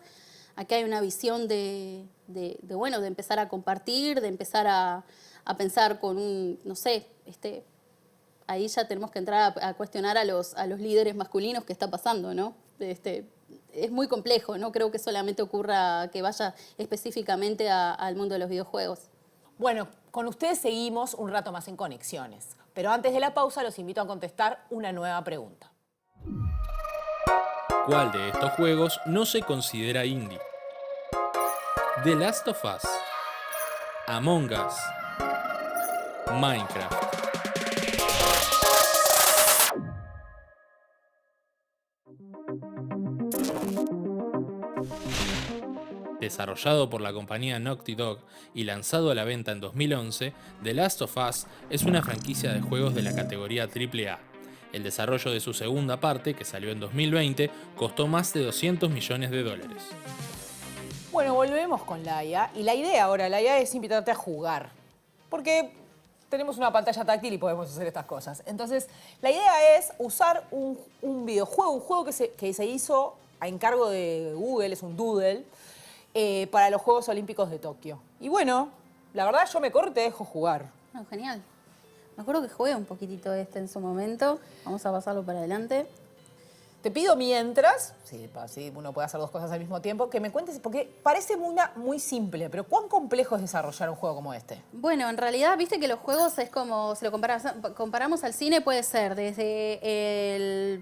Aquí hay una visión de empezar a compartir, de empezar a pensar con no sé, ahí ya tenemos que entrar a cuestionar a los líderes masculinos qué está pasando, ¿no? Es muy complejo, no creo que solamente ocurra que vaya específicamente al mundo de los videojuegos. Bueno, con ustedes seguimos un rato más en Conexiones, pero antes de la pausa los invito a contestar una nueva pregunta. ¿Cuál de estos juegos no se considera indie? The Last of Us, Among Us, Minecraft. Desarrollado por la compañía Naughty Dog y lanzado a la venta en 2011, The Last of Us es una franquicia de juegos de la categoría AAA. El desarrollo de su segunda parte, que salió en 2020, costó más de $200 millones. Bueno, volvemos con Laia. Y la idea ahora, Laia, es invitarte a jugar. Porque tenemos una pantalla táctil y podemos hacer estas cosas. Entonces, la idea es usar un videojuego, un juego que se hizo a encargo de Google, es un doodle, para los Juegos Olímpicos de Tokio. Y bueno, la verdad yo me corro y te dejo jugar. No, genial. Me acuerdo que jugué un poquitito en su momento. Vamos a pasarlo para adelante. Te pido mientras, sí, uno puede hacer dos cosas al mismo tiempo, que me cuentes, porque parece muy simple, pero ¿cuán complejo es desarrollar un juego como este? Bueno, en realidad, viste que los juegos es como, si lo comparamos al cine, puede ser desde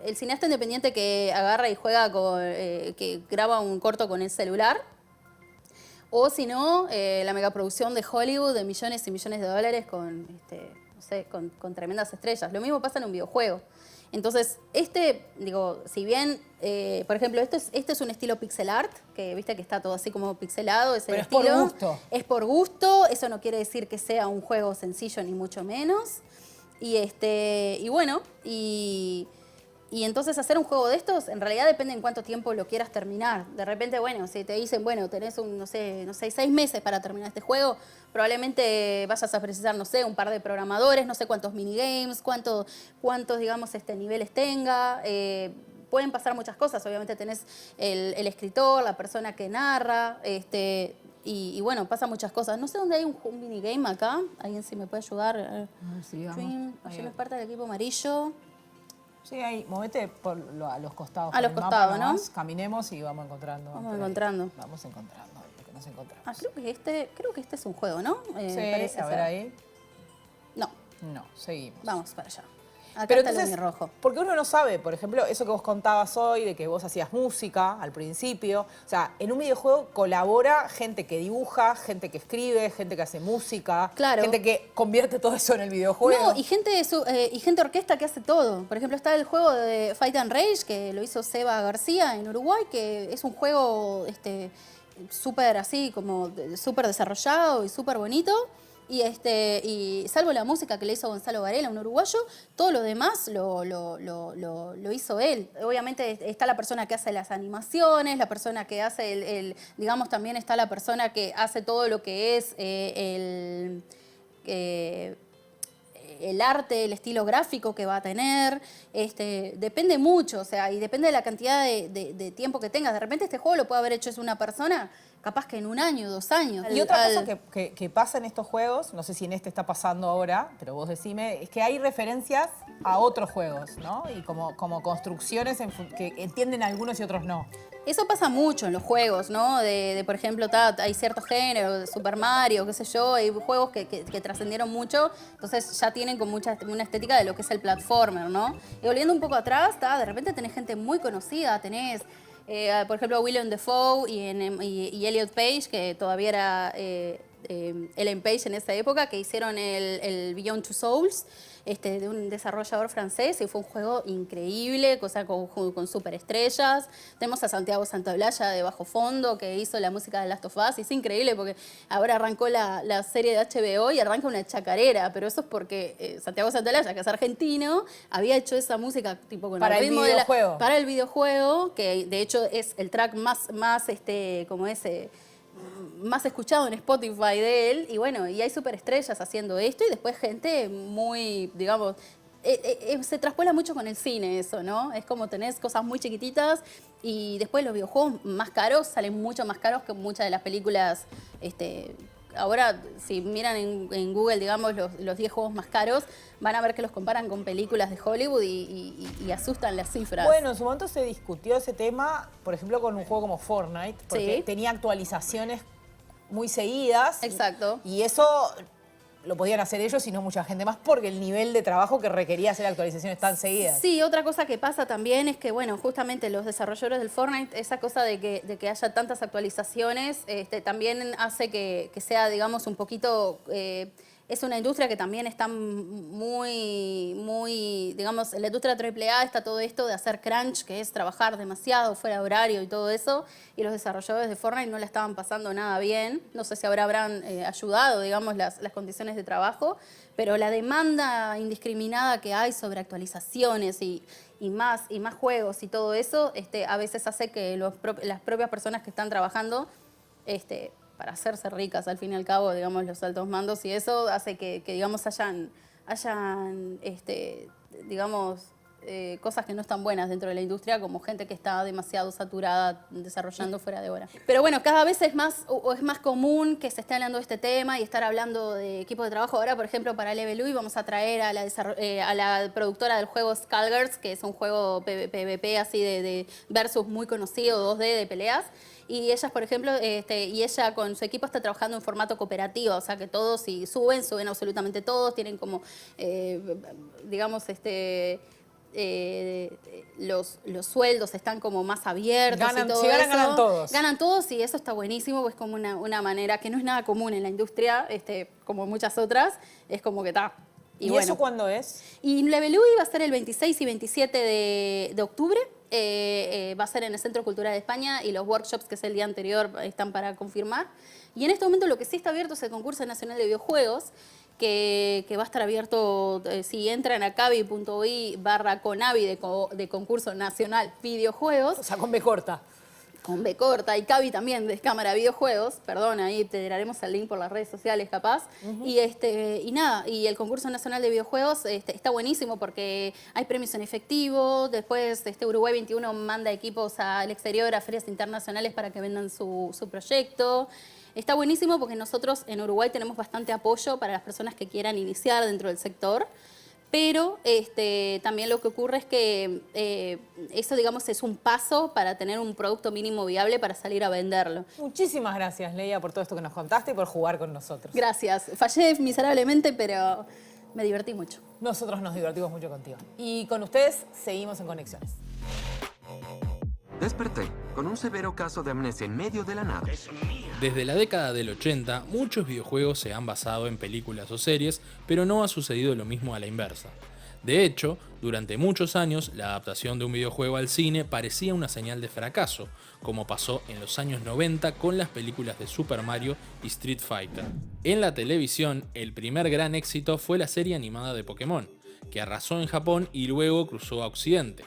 el cineasta independiente que agarra y juega que graba un corto con el celular. O si no, la megaproducción de Hollywood de millones y millones de dólares con, no sé, con tremendas estrellas. Lo mismo pasa en un videojuego. Entonces, digo, si bien, por ejemplo, este es un estilo pixel art, que viste que está todo así como pixelado, es el Pero estilo. es por gusto. Es por gusto, eso no quiere decir que sea un juego sencillo ni mucho menos. Y bueno, y entonces hacer un juego de estos, en realidad depende en cuánto tiempo lo quieras terminar. De repente, bueno, si te dicen, bueno, tenés no sé, 6 meses para terminar este juego, probablemente vayas a precisar, no sé, un par de programadores, no sé cuántos minigames, cuántos digamos, niveles tenga. Pueden pasar muchas cosas. Obviamente tenés el escritor, la persona que narra, y bueno, pasan muchas cosas. No sé dónde hay un minigame acá. ¿Alguien sí me puede ayudar? Stream, allí es parte del equipo amarillo. Sí, ahí, movete a los costados. A los por el costados, mapa ¿no? nomás, caminemos y vamos encontrando. Vamos encontrando. Vamos encontrando lo que nos encontramos. Ah, creo que este es un juego, ¿no? Sí, parece a ver ser. ahí. No. No, seguimos. Vamos para allá. Acá Pero está entonces, el rojo. porque uno no sabe, por ejemplo, eso que vos contabas hoy, de que vos hacías música al principio. O sea, en un videojuego colabora gente que dibuja, gente que escribe, gente que hace música, Claro. gente que convierte todo eso en el videojuego. No, y gente orquesta que hace todo. Por ejemplo, está el juego de Fight and Rage, que lo hizo Seba García en Uruguay, que es un juego súper así, como súper desarrollado y súper bonito. Y salvo la música que le hizo Gonzalo Varela, un uruguayo, todo lo demás lo hizo él. Obviamente está la persona que hace las animaciones, la persona que hace digamos, también está la persona que hace todo lo que es el arte, el estilo gráfico que va a tener. Depende mucho, o sea, y depende de la cantidad de tiempo que tengas. De repente este juego lo puede haber hecho una persona capaz que en 1 año, 2 años. Y otra cosa que pasa en estos juegos, no sé si en este está pasando ahora, pero vos decime, es que hay referencias a otros juegos, ¿no? Y como construcciones que entienden algunos y otros no. Eso pasa mucho en los juegos, ¿no? Por ejemplo, hay ciertos géneros, de Super Mario, qué sé yo, hay juegos que trascendieron mucho, entonces ya tienen como una estética de lo que es el platformer, ¿no? Y volviendo un poco atrás, de repente tenés gente muy conocida, tenés, por ejemplo, William Dafoe y Elliot Page, que todavía era Ellen Page en esa época, que hicieron el Beyond Two Souls, de un desarrollador francés, y fue un juego increíble, cosa con superestrellas. Tenemos a Santiago Santaolalla de Bajo Fondo, que hizo la música de Last of Us, y es increíble porque ahora arrancó la serie de HBO y arranca una chacarera, pero eso es porque Santiago Santaolalla, que es argentino, había hecho esa música tipo con Para el el ritmo videojuego. para el videojuego, que de hecho es el track más más escuchado en Spotify de él, y bueno, y hay superestrellas haciendo esto, y después gente muy, digamos, se traspola mucho con el cine eso, ¿no? Es como tenés cosas muy chiquititas, y después los videojuegos más caros salen mucho más caros que muchas de las películas. Ahora, si miran en Google, digamos, los 10 juegos más caros, van a ver que los comparan con películas de Hollywood y asustan las cifras. Bueno, en su momento se discutió ese tema, por ejemplo, con un juego como Fortnite, porque Sí. tenía actualizaciones muy seguidas. Exacto. Y eso lo podían hacer ellos y no mucha gente más, porque el nivel de trabajo que requería hacer actualizaciones tan seguidas. Sí, otra cosa que pasa también es que, bueno, justamente los desarrolladores del Fortnite, esa cosa de que haya tantas actualizaciones, también hace que sea, digamos, un poquito... es una industria que también está muy, digamos, en la industria AAA está todo esto de hacer crunch, que es trabajar demasiado fuera de horario y todo eso, y los desarrolladores de Fortnite no la estaban pasando nada bien. No sé si ahora habrán ayudado, digamos, las condiciones de trabajo, pero la demanda indiscriminada que hay sobre actualizaciones y más juegos y todo eso, a veces hace que las propias personas que están trabajando, para hacerse ricas, al fin y al cabo, digamos, los altos mandos, y eso hace que digamos, hayan digamos, cosas que no están buenas dentro de la industria, como gente que está demasiado saturada desarrollando fuera de hora. Pero bueno, cada vez es más común que se esté hablando de este tema y estar hablando de equipos de trabajo. Ahora, por ejemplo, para Level Up vamos a traer a la productora del juego Skullgirls, que es un juego PvP así de versus muy conocido, 2D de peleas. Y ellas, por ejemplo, y ella con su equipo está trabajando en formato cooperativo, o sea que todos, si suben absolutamente todos, tienen como, digamos, los sueldos están como más abiertos y todo si ganan, eso. ganan todos. Ganan todos y eso está buenísimo, pues como una manera que no es nada común en la industria, como muchas otras, es como que está. ¿Y bueno, eso cuándo es? Y Level UI va a ser el 26 y 27 de octubre. Va a ser en el Centro Cultural de España y los workshops, que es el día anterior, están para confirmar. Y en este momento lo que sí está abierto es el Concurso Nacional de Videojuegos, que va a estar abierto, si entran a cavi.ui/conavi de Concurso Nacional Videojuegos. O sea, con B corta. Con B corta, y Cavi también de Cámara Videojuegos, perdón, ahí te daremos el link por las redes sociales capaz. Y nada, y el Concurso Nacional de Videojuegos está buenísimo porque hay premios en efectivo, después Uruguay 21 manda equipos al exterior, a ferias internacionales para que vendan su proyecto. Está buenísimo porque nosotros en Uruguay tenemos bastante apoyo para las personas que quieran iniciar dentro del sector. Pero también lo que ocurre es que eso, digamos, es un paso para tener un producto mínimo viable para salir a venderlo. Muchísimas gracias, Leia, por todo esto que nos contaste y por jugar con nosotros. Gracias. Fallé miserablemente, pero me divertí mucho. Nosotros nos divertimos mucho contigo. Y con ustedes seguimos en Conexiones. Desperté con un severo caso de amnesia en medio de la nada. Desde la década del 80, muchos videojuegos se han basado en películas o series, pero no ha sucedido lo mismo a la inversa. De hecho, durante muchos años, la adaptación de un videojuego al cine parecía una señal de fracaso, como pasó en los años 90 con las películas de Super Mario y Street Fighter. En la televisión, el primer gran éxito fue la serie animada de Pokémon, que arrasó en Japón y luego cruzó a Occidente.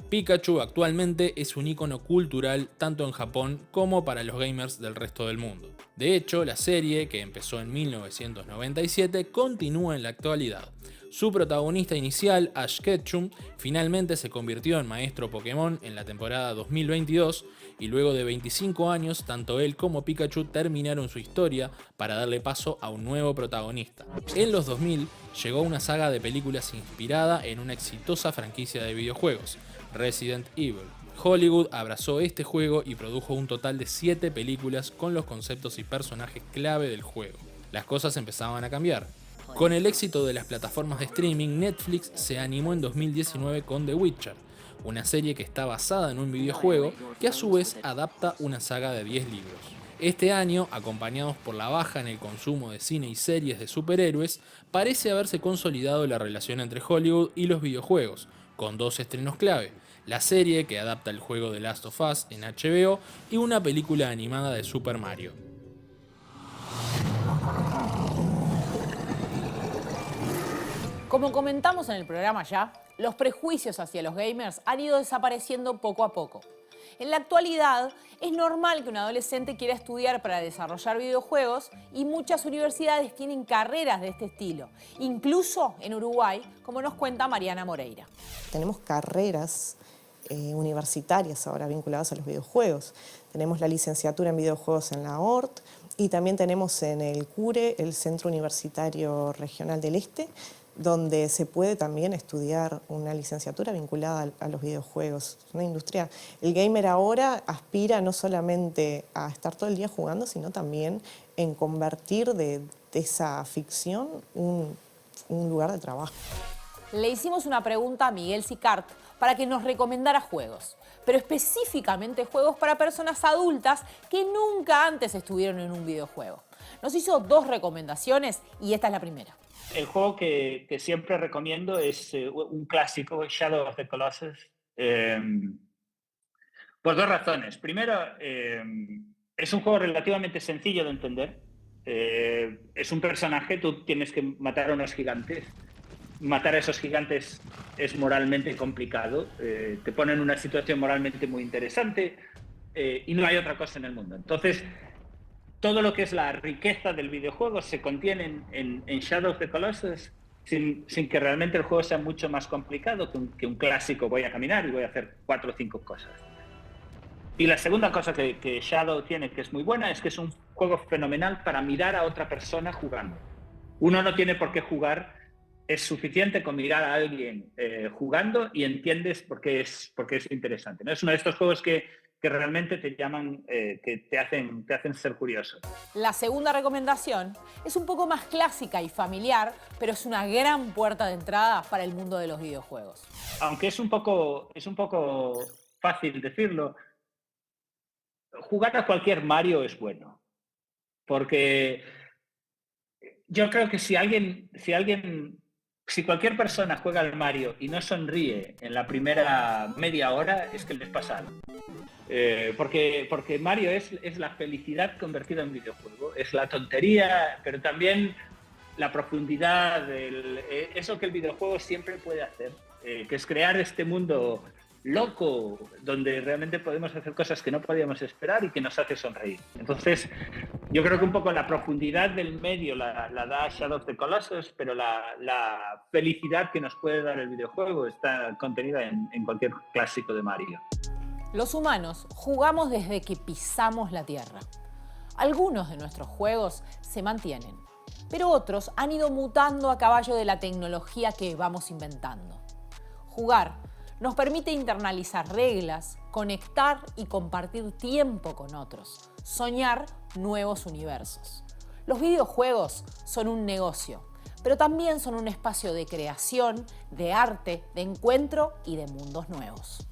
Pikachu actualmente es un icono cultural tanto en Japón como para los gamers del resto del mundo. De hecho, la serie, que empezó en 1997, continúa en la actualidad. Su protagonista inicial, Ash Ketchum, finalmente se convirtió en maestro Pokémon en la temporada 2022 y luego de 25 años, tanto él como Pikachu terminaron su historia para darle paso a un nuevo protagonista. En los 2000 llegó una saga de películas inspirada en una exitosa franquicia de videojuegos, Resident Evil. Hollywood abrazó este juego y produjo un total de 7 películas con los conceptos y personajes clave del juego. Las cosas empezaban a cambiar. Con el éxito de las plataformas de streaming, Netflix se animó en 2019 con The Witcher, una serie que está basada en un videojuego que a su vez adapta una saga de 10 libros. Este año, acompañados por la baja en el consumo de cine y series de superhéroes, parece haberse consolidado la relación entre Hollywood y los videojuegos, con 2 estrenos clave: la serie que adapta el juego The Last of Us en HBO y una película animada de Super Mario. Como comentamos en el programa ya, los prejuicios hacia los gamers han ido desapareciendo poco a poco. En la actualidad, es normal que un adolescente quiera estudiar para desarrollar videojuegos y muchas universidades tienen carreras de este estilo, incluso en Uruguay, como nos cuenta Mariana Moreira. Tenemos carreras universitarias ahora vinculadas a los videojuegos. Tenemos la licenciatura en videojuegos en la ORT y también tenemos en el CURE, el Centro Universitario Regional del Este, donde se puede también estudiar una licenciatura vinculada a los videojuegos. Una industria. El gamer ahora aspira no solamente a estar todo el día jugando, sino también en convertir de esa ficción un lugar de trabajo. Le hicimos una pregunta a Miguel Sicart para que nos recomendara juegos, pero específicamente juegos para personas adultas que nunca antes estuvieron en un videojuego. Nos hizo 2 recomendaciones y esta es la primera. El juego que siempre recomiendo es un clásico, Shadow of the Colossus, por 2 razones. Primero, es un juego relativamente sencillo de entender. Es un personaje, tú tienes que matar a unos gigantes. Matar a esos gigantes es moralmente complicado, te pone en una situación moralmente muy interesante y no hay otra cosa en el mundo. Entonces, todo lo que es la riqueza del videojuego se contiene en Shadow of the Colossus sin que realmente el juego sea mucho más complicado que un clásico. Voy a caminar y voy a hacer 4 o 5 cosas. Y la segunda cosa que Shadow tiene, que es muy buena, es que es un juego fenomenal para mirar a otra persona jugando. Uno no tiene por qué jugar, es suficiente con mirar a alguien jugando y entiendes por qué es interesante, ¿no? Es uno de estos juegos que que realmente te llaman, que te hacen ser curioso. La segunda recomendación es un poco más clásica y familiar, pero es una gran puerta de entrada para el mundo de los videojuegos. Aunque es un poco fácil decirlo, jugar a cualquier Mario es bueno. Porque yo creo que si cualquier persona juega al Mario y no sonríe en la primera media hora, es que les pasa algo. Porque Mario es la felicidad convertida en videojuego, es la tontería, pero también la profundidad, eso que el videojuego siempre puede hacer, que es crear este mundo loco, donde realmente podemos hacer cosas que no podíamos esperar y que nos hace sonreír. Entonces, yo creo que un poco la profundidad del medio la da Shadow of the Colossus, pero la felicidad que nos puede dar el videojuego está contenida en cualquier clásico de Mario. Los humanos jugamos desde que pisamos la Tierra. Algunos de nuestros juegos se mantienen, pero otros han ido mutando a caballo de la tecnología que vamos inventando. Jugar nos permite internalizar reglas, conectar y compartir tiempo con otros, soñar nuevos universos. Los videojuegos son un negocio, pero también son un espacio de creación, de arte, de encuentro y de mundos nuevos.